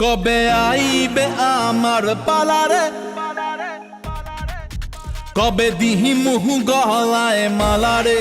কবে আইবে আমার পালারে, কবে দিহি মুহু গলায় মালারে।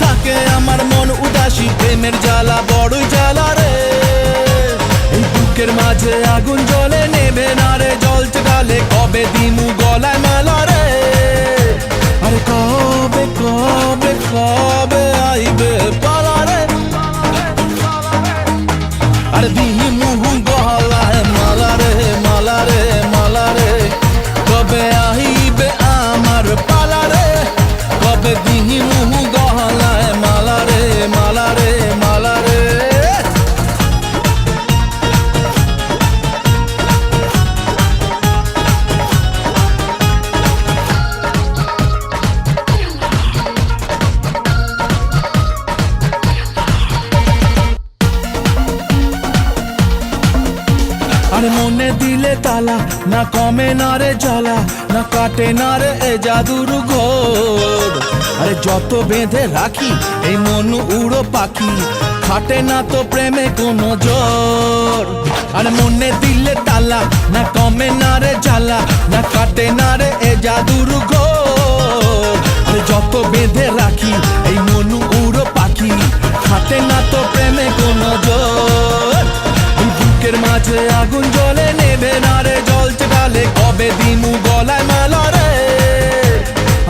থাকে আমার মন উদাসী, প্রেমের জ্বালা বড়ই জ্বালা রে। এই বুকের মাঝে আগুন জ্বলে, নেবে না রে জ্বলছে গালে, কবে দিমু গলায় মালা রে। আরে কবে কবে কবে আইবে পালা রে, আরে দিমু গলায় মালা রে মালা রে মালা রে। কবে আইবে আমার পালা রে, কবে দিমু গলায় মালা রে মালা রে মালা রে। আরে মনে দিলে তালা, না কমে না রে জ্বালা, না কাটে না রে এ জাদুর ঘোর। আরে যত বেঁধে রাখি এই মন উড়ো পাখি, খাটে না তো প্রেমে কোনো জোর। আরে মনে দিলে তালা, না কমে না রে জ্বালা, না কাটে না রে এ জাদুর ঘোর। আরে যত বেঁধে রাখি এই মন উড়ো পাখি, খাটে না তো প্রেমে কোনো জোর। বুকের মাঝে আগুন জ্বলে, নেবে না রে জ্বলছে গালে, কবে দিমু গলায় মালা রে।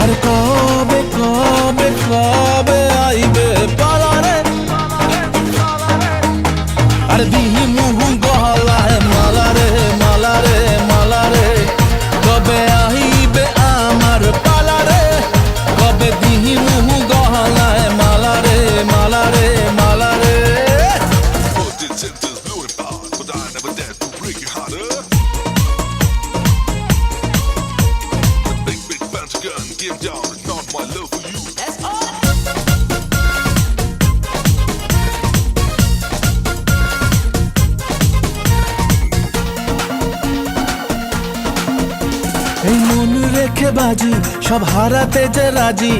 আরে কবে কবে কবে আইবে পালা রে, আরে দিমু গলায় মালা রে মালা রে মালা রে। কবে আইবে আমার পালা রে, কবে দিমু গলায় মালা রে মালা রে মালা রে। Give down, it's not my love for you. That's all. এই মন রেখে বাজি, সব হারাতে যে রাজি,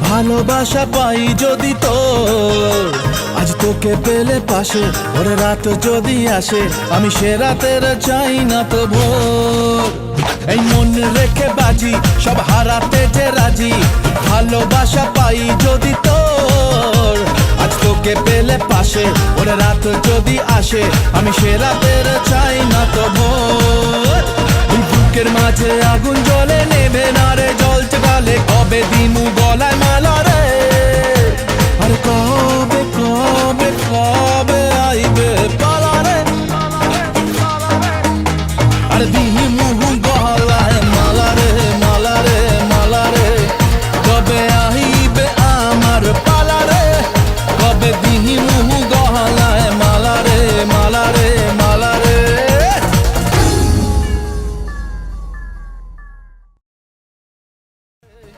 ভালোবাসা পাই যদি তোর। আজ তোকে পেলে পাশে, ওরে রাত যদি আসে, আমি সে রাতের চাই না তো ভোর। এই মন রেখে বাজি, সব হারাতে যে রাজি, ভালোবাসা পাই যদি তোর। আজ তোকে পেলে পাশে, ওরে রাত যদি আসে, আমি সে রাতের চাই না তো ভোর। বুকের মাঝে আগুন জ্বলে, নেবে না রে